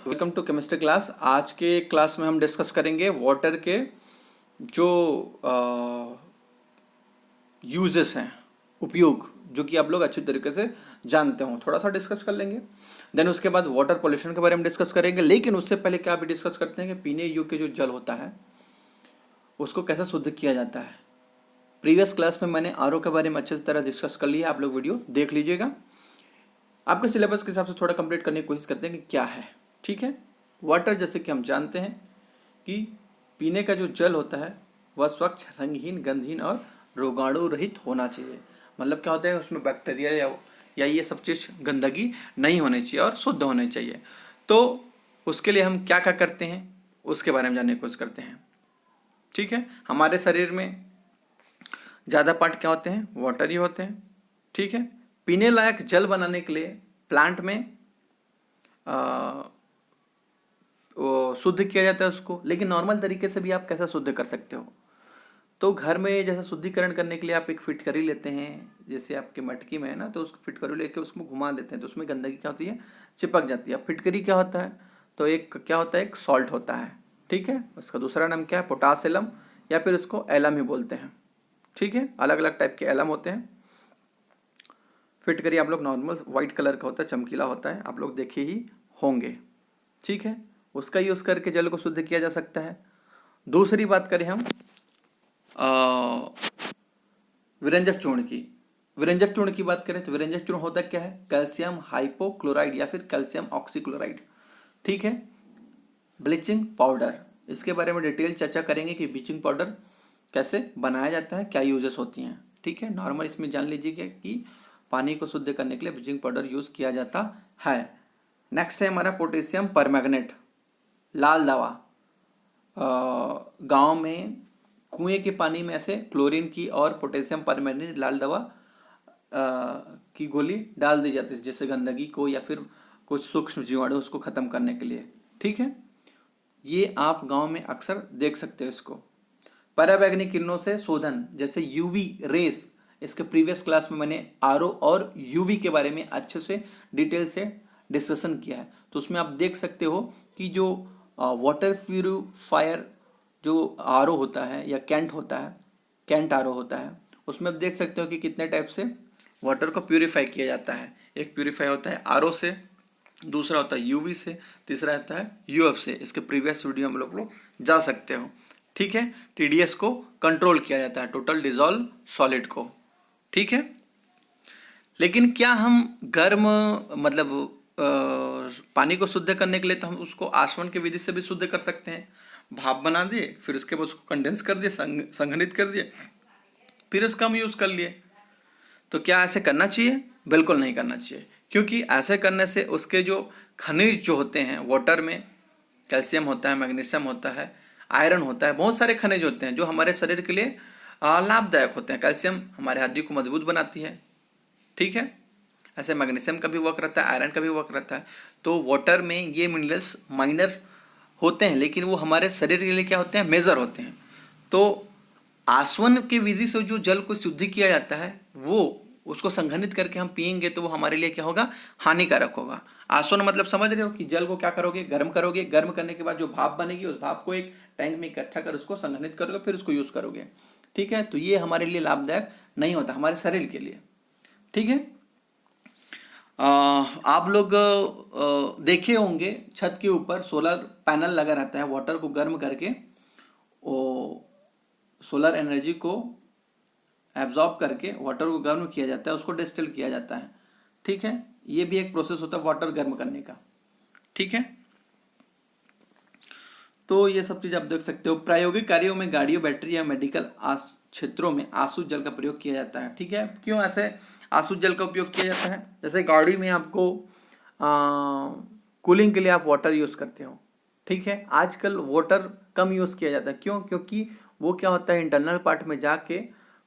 Welcome to chemistry class. आज के class में हम डिस्कस करेंगे वाटर के जो यूजेस हैं, उपयोग, जो कि आप लोग अच्छी तरीके से जानते हो, थोड़ा सा डिस्कस कर लेंगे। देन उसके बाद वाटर पोल्यूशन के बारे में डिस्कस करेंगे, लेकिन उससे पहले क्या भी डिस्कस करते हैं कि पीने योग्य जो जल होता है उसको कैसे शुद्ध किया जाता है। प्रीवियस क्लास में मैंने आरओ के बारे में अच्छे से तरह डिस्कस कर लिया, आप लोग वीडियो देख लीजिएगा। आपके सिलेबस के हिसाब से थोड़ा कंप्लीट करने की कोशिश करते हैं कि क्या है। ठीक है, वाटर जैसे कि हम जानते हैं कि पीने का जो जल होता है वह स्वच्छ, रंगहीन, गंधहीन और रोगाणु रहित होना चाहिए। मतलब क्या होता है, उसमें बैक्टीरिया या ये सब चीज़ गंदगी नहीं होनी चाहिए और शुद्ध होने चाहिए। तो उसके लिए हम क्या क्या करते हैं उसके बारे में जानने की कोशिश करते हैं। ठीक है, हमारे शरीर में ज़्यादा पार्ट क्या होते हैं, वाटर ही होते हैं। ठीक है, पीने लायक जल बनाने के लिए प्लांट में वो शुद्ध किया जाता है उसको, लेकिन नॉर्मल तरीके से भी आप कैसे शुद्ध कर सकते हो। तो घर में जैसे शुद्धिकरण करने के लिए आप एक फिटकरी लेते हैं, जैसे आपके मटकी में है ना, तो उसको फिटकरी लेके उसको घुमा देते हैं तो उसमें गंदगी क्या होती है, चिपक जाती है। अब फिटकरी क्या होता है, तो एक क्या होता है, एक सॉल्ट होता है। ठीक है, उसका दूसरा नाम क्या है, पोटास एलम, या फिर उसको एलम ही बोलते हैं। ठीक है, अलग अलग टाइप के एलम होते हैं। फिटकरी आप लोग नॉर्मल वाइट कलर का होता है, चमकीला होता है, आप लोग देखे ही होंगे। ठीक है, उसका यूज़ करके जल को शुद्ध किया जा सकता है। दूसरी बात करें हम विरंजक चूर्ण की। विरंजक चूर्ण की बात करें तो विरंजक चूर्ण होता क्या है, कैल्शियम हाइपोक्लोराइड या फिर कैल्शियम ऑक्सीक्लोराइड। ठीक है, ब्लीचिंग पाउडर, इसके बारे में डिटेल चर्चा करेंगे कि ब्लीचिंग पाउडर कैसे बनाया जाता है, क्या यूजेस होती हैं। ठीक है, नॉर्मल इसमें जान लीजिए कि पानी को शुद्ध करने के लिए ब्लीचिंग पाउडर यूज़ किया जाता है। नेक्स्ट है हमारा पोटेशियम परमैंगनेट, लाल दवा। गांव में कुएं के पानी में ऐसे क्लोरीन की और पोटेशियम परमैंगनेट लाल दवा की गोली डाल दी जाती है, जैसे गंदगी को या फिर कुछ सूक्ष्म जीवाणु उसको ख़त्म करने के लिए। ठीक है, ये आप गांव में अक्सर देख सकते हो इसको। पराबैंगनी किरणों से शोधन, जैसे यूवी रेस, इसके प्रीवियस क्लास में मैंने आरओ और यूवी के बारे में अच्छे से डिटेल से डिस्कशन किया है, तो उसमें आप देख सकते हो कि जो वाटर प्यूरिफायर जो आरओ होता है या कैंट होता है, कैंट आरओ होता है, उसमें आप देख सकते हो कि कितने टाइप से वाटर को प्यूरिफाई किया जाता है। एक प्यूरिफाई होता है आरओ से, दूसरा होता है यूवी से, तीसरा होता है यूएफ से। इसके प्रीवियस वीडियो हम लोग जा सकते हो। ठीक है, टीडीएस को कंट्रोल किया जाता है, टोटल डिजॉल्व सॉलिड को। ठीक है, लेकिन क्या हम गर्म मतलब पानी को शुद्ध करने के लिए तो हम उसको आचमन की विधि से भी शुद्ध कर सकते हैं। भाप बना दिए, फिर उसके बाद उसको कंडेंस कर दिए, संघनित कर दिए, फिर उसका हम यूज़ कर लिए। तो क्या ऐसे करना चाहिए? बिल्कुल नहीं करना चाहिए, क्योंकि ऐसे करने से उसके जो खनिज जो होते हैं वाटर में, कैल्शियम होता है, मैग्नीशियम होता है, आयरन होता है, बहुत सारे खनिज होते हैं जो हमारे शरीर के लिए लाभदायक होते हैं। कैल्शियम हमारे हड्डी को मजबूत बनाती है। ठीक है, ऐसे मैग्नीशियम का भी वर्क रहता है, आयरन का भी वर्क रहता है। तो वाटर में ये मिनरल्स माइनर होते हैं, लेकिन वो हमारे शरीर के लिए क्या होते हैं, मेजर होते हैं। तो आसवन की विधि से जो जल को शुद्धि किया जाता है, वो उसको संघनित करके हम पियेंगे तो वो हमारे लिए क्या होगा, हानिकारक होगा। आसवन मतलब समझ रहे हो कि जल को क्या करोगे, गर्म करोगे, गर्म करने के बाद जो भाप बनेगी उस भाप को एक टैंक में इकट्ठा कर उसको संघनित करोगे, फिर उसको यूज करोगे। ठीक है, तो ये हमारे लिए लाभदायक नहीं होता, हमारे शरीर के लिए। ठीक है, आप लोग देखे होंगे छत के ऊपर सोलर पैनल लगा रहता है, वाटर को गर्म करके वो सोलर एनर्जी को एब्जॉर्ब करके वाटर को गर्म किया जाता है, उसको डिस्टिल किया जाता है। ठीक है, ये भी एक प्रोसेस होता है वाटर गर्म करने का। ठीक है, तो ये सब चीज़ आप देख सकते हो। प्रायोगिक कार्यों में गाड़ियों, बैटरी या मेडिकल क्षेत्रों में आसुत जल का प्रयोग किया जाता है। ठीक है, क्यों ऐसे आसुत जल का उपयोग किया जाता है? जैसे गाड़ी में आपको कूलिंग के लिए आप वाटर यूज़ करते हो। ठीक है, आजकल वाटर कम यूज़ किया जाता है, क्यों? क्योंकि वो क्या होता है, इंटरनल पार्ट में जाके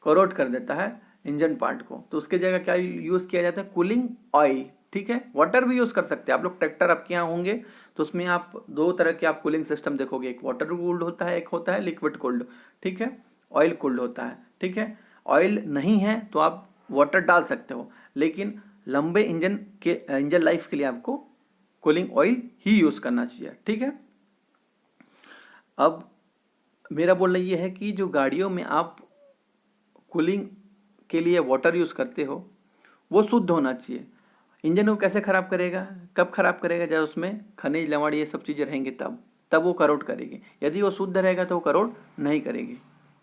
करोट कर देता है इंजन पार्ट को, तो उसके जगह क्या यूज़ किया जाता है, कूलिंग ऑयल। ठीक है, वाटर भी यूज़ कर सकते हैं आप लोग। ट्रैक्टर आपके यहाँ होंगे तो उसमें आप दो तरह के आप कूलिंग सिस्टम देखोगे, एक वाटर कूल्ड होता है, एक होता है लिक्विड कूल्ड। ठीक है, ऑयल कूल्ड होता है। ठीक है, ऑयल नहीं है तो आप वाटर डाल सकते हो, लेकिन लंबे इंजन लाइफ के लिए आपको कूलिंग ऑयल ही यूज़ करना चाहिए। ठीक है। अब मेरा बोलना ये है कि जो गाड़ियों में आप कूलिंग के लिए वाटर यूज़ करते हो वो शुद्ध होना चाहिए। इंजन को कैसे ख़राब करेगा, कब ख़राब करेगा, जब उसमें खनिज लवण ये सब चीज़ें रहेंगी तब वो करोड़ करेगी। यदि वो शुद्ध रहेगा तो वो करोड़ नहीं करेगी।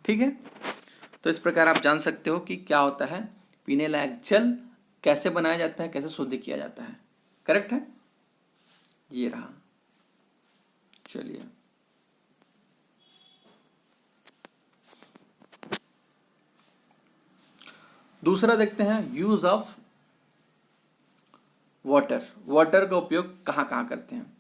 ठीक है। तो इस प्रकार आप जान सकते हो कि क्या होता है पीने लायक जल, कैसे बनाया जाता है, कैसे शुद्ध किया जाता है। करेक्ट है, ये रहा। चलिए दूसरा देखते हैं, यूज ऑफ वाटर। वाटर का उपयोग कहाँ कहाँ करते हैं।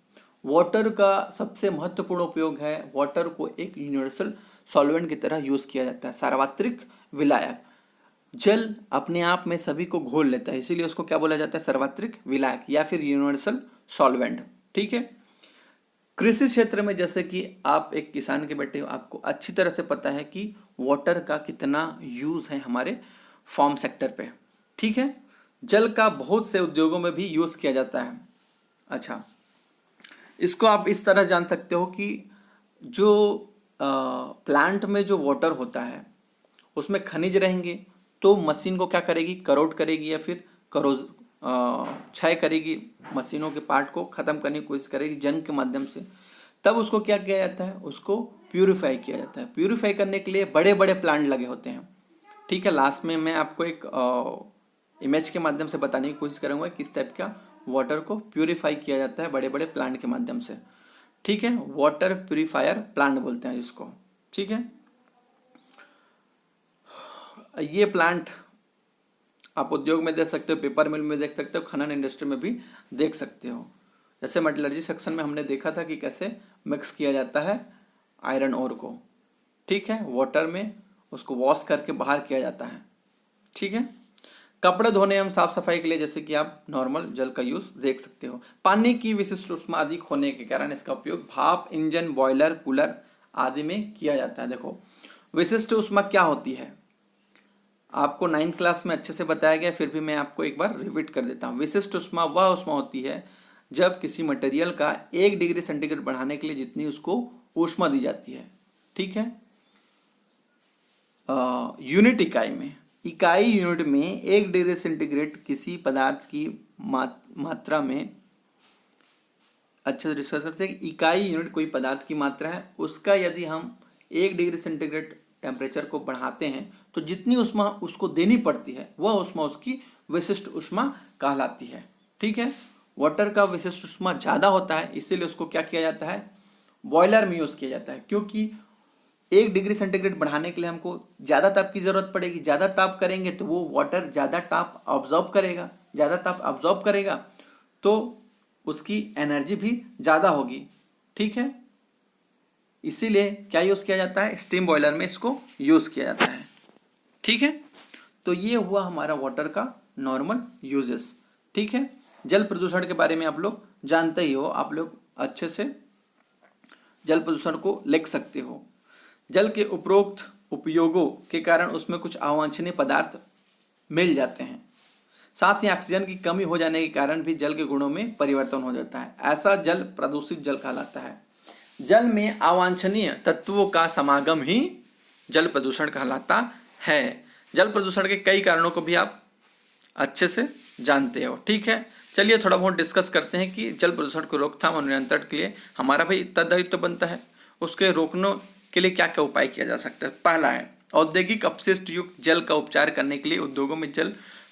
वाटर का सबसे महत्वपूर्ण उपयोग है, वाटर को एक यूनिवर्सल सॉल्वेंट की तरह यूज किया जाता है, सार्वत्रिक विलायक। जल अपने आप में सभी को घोल लेता है, इसीलिए उसको क्या बोला जाता है, सार्वत्रिक विलायक या फिर यूनिवर्सल सॉल्वेंट। ठीक है। कृषि क्षेत्र में जैसे कि आप एक किसान के बेटे हो, आपको अच्छी तरह से पता है कि वाटर का कितना यूज है हमारे फार्म सेक्टर पे। ठीक है। जल का बहुत से उद्योगों में भी यूज किया जाता है। अच्छा, इसको आप इस तरह जान सकते हो कि जो प्लांट में जो वाटर होता है उसमें खनिज रहेंगे, तो मशीन को क्या करेगी, करोट करेगी या फिर करोज क्षय करेगी, मशीनों के पार्ट को ख़त्म करने की कोशिश करेगी जंग के माध्यम से। तब उसको क्या किया जाता है, उसको प्यूरिफाई किया जाता है। प्यूरिफाई करने के लिए बड़े बड़े प्लांट लगे होते हैं। ठीक है। लास्ट में मैं आपको एक इमेज के माध्यम से बताने की कोशिश करूँगा किस टाइप का वाटर को प्यूरिफाई किया जाता है बड़े बड़े प्लांट के माध्यम से। ठीक है। वाटर प्यूरिफायर प्लांट बोलते हैं जिसको। ठीक है। ये प्लांट आप उद्योग में देख सकते हो, पेपर मिल में देख सकते हो, खनन इंडस्ट्री में भी देख सकते हो। जैसे मेटलर्जी सेक्शन में हमने देखा था कि कैसे मिक्स किया जाता है आयरन ओर को। ठीक है। वाटर में उसको वॉश करके बाहर किया जाता है। ठीक है। कपड़े धोने एवं साफ सफाई के लिए जैसे कि आप नॉर्मल जल का यूज देख सकते हो। पानी की विशिष्ट उष्मा अधिक होने के कारण इसका उपयोग भाप इंजन, बॉयलर, कूलर आदि में किया जाता है। देखो, विशिष्ट उष्मा क्या होती है, आपको 9th क्लास में अच्छे से बताया गया, फिर भी मैं आपको एक बार रिपीट कर देता हूँ। विशिष्ट उष्मा वह उष्मा होती है जब किसी मटेरियल का 1 डिग्री सेंटीग्रेड बढ़ाने के लिए जितनी उसको ऊष्मा दी जाती है। ठीक है। यूनिट इकाई यूनिट में 1 डिग्री सेंटीग्रेड किसी पदार्थ की मात्रा में, अच्छे से डिस्कस करते हैं। इकाई यूनिट कोई पदार्थ की मात्रा है, उसका यदि हम 1 डिग्री सेंटीग्रेड टेम्परेचर को बढ़ाते हैं तो जितनी उष्मा उसको देनी पड़ती है वह उष्मा उसकी विशिष्ट उष्मा कहलाती है। ठीक है। वाटर का विशिष्ट उष्मा ज़्यादा होता है, इसीलिए उसको क्या किया जाता है, बॉयलर में यूज़ किया जाता है। क्योंकि 1 डिग्री सेंटीग्रेड बढ़ाने के लिए हमको ज़्यादा ताप की ज़रूरत पड़ेगी। ज़्यादा ताप करेंगे तो वो वाटर ज़्यादा ताप ऑब्जॉर्ब करेगा, ज़्यादा ताप ऑब्जॉर्ब करेगा तो उसकी एनर्जी भी ज़्यादा होगी। ठीक है। इसीलिए क्या यूज़ किया जाता है, स्टीम बॉयलर में इसको यूज़ किया जाता है। ठीक है। तो ये हुआ हमारा वाटर का नॉर्मल यूजेस। ठीक है। जल प्रदूषण के बारे में आप लोग जानते ही हो, आप लोग अच्छे से जल प्रदूषण को लिख सकते हो। जल के उपरोक्त उपयोगों के कारण उसमें कुछ अवांछनीय पदार्थ मिल जाते हैं। साथ ही ऑक्सीजन की कमी हो जाने के कारण भी जल के गुणों में परिवर्तन हो जाता है। ऐसा जल प्रदूषित जल कहलाता है। जल में अवांछनीय तत्वों का समागम ही जल प्रदूषण कहलाता है। जल प्रदूषण के कई कारणों को भी आप अच्छे से जानते हो। ठीक है। चलिए थोड़ा बहुत डिस्कस करते हैं कि जल प्रदूषण को रोकथाम और नियंत्रण के लिए हमारा भी इतना दायित्व बनता है, उसके रोकने के लिए क्या क्या उपाय किया जा सकता है। पहला है औद्योगिक अपशिष्ट युक्त जल का उपचार करने के लिए उद्योगों में जल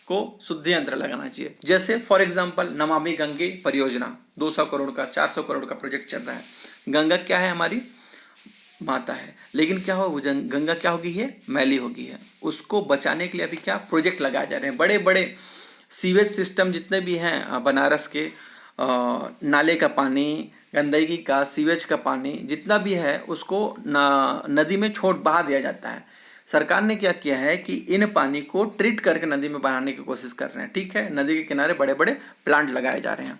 को शुद्ध यंत्र लगाना चाहिए। जैसे फॉर एग्जांपल नमामि गंगे परियोजना 200 करोड़ का 400 करोड़ का प्रोजेक्ट चल रहा है। गंगा क्या है, हमारी माता है, लेकिन क्या हो वो गंगा क्या होगी, ये मैली होगी है। उसको बचाने के लिए अभी क्या प्रोजेक्ट लगाए जा रहे हैं। बड़े बड़े सीवेज सिस्टम जितने भी हैं बनारस के, नाले का पानी, गंदगी का, सीवेज का पानी जितना भी है उसको नदी में बहा दिया जाता है। सरकार ने क्या किया है कि इन पानी को ट्रीट करके नदी में बहाने की कोशिश कर रहे हैं। ठीक है। नदी के किनारे बड़े बड़े प्लांट लगाए जा रहे हैं।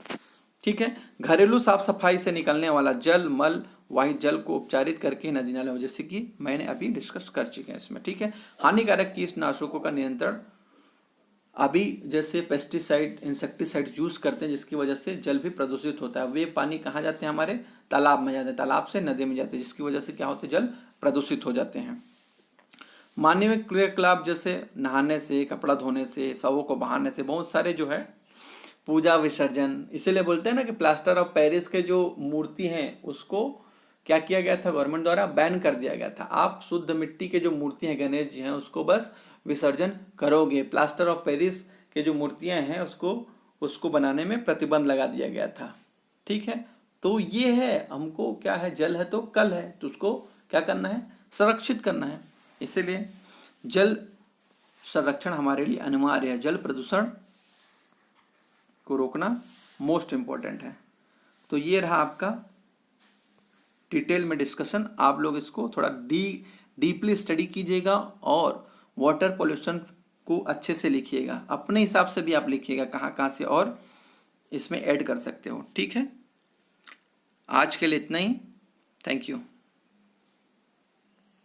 ठीक है। घरेलू साफ सफाई से निकलने वाला जल, मल वाहित जल को उपचारित करके नदी नाले, जैसे कि मैंने अभी डिस्कस कर चुके हैं इसमें। ठीक है। हानिकारक कीटनाशकों का नियंत्रण अभी जैसे पेस्टिसाइड इंसेक्टिसाइड यूज करते हैं जिसकी वजह से जल भी प्रदूषित होता है। वे पानी कहाँ जाते हैं, हमारे तालाब में जाते हैं, तालाब से नदी में जाते हैं, जिसकी वजह से क्या होते हैं, जल प्रदूषित हो जाते हैं। मानवीय क्रियाकलाप जैसे नहाने से, कपड़ा धोने से, शवों को बहाने से, बहुत सारे जो है पूजा विसर्जन, इसीलिए बोलते हैं ना कि प्लास्टर ऑफ पेरिस के जो मूर्ति हैं उसको क्या किया गया था, गवर्नमेंट द्वारा बैन कर दिया गया था। आप शुद्ध मिट्टी के जो मूर्ति हैं गणेश जी हैं उसको बस विसर्जन करोगे, प्लास्टर ऑफ पेरिस के जो मूर्तियां हैं उसको उसको बनाने में प्रतिबंध लगा दिया गया था। ठीक है, तो ये है, हमको क्या है, जल है तो कल है, तो उसको क्या करना है, संरक्षित करना है। इसीलिए जल संरक्षण हमारे लिए अनिवार्य है। जल प्रदूषण को रोकना मोस्ट इम्पोर्टेंट है। तो ये रहा आपका डिटेल में डिस्कशन। आप लोग इसको थोड़ा डीपली स्टडी कीजिएगा और वाटर पोल्यूशन को अच्छे से लिखिएगा, अपने हिसाब से भी आप लिखिएगा कहाँ कहाँ से और इसमें ऐड कर सकते हो। ठीक है, आज के लिए इतना ही। Thank you.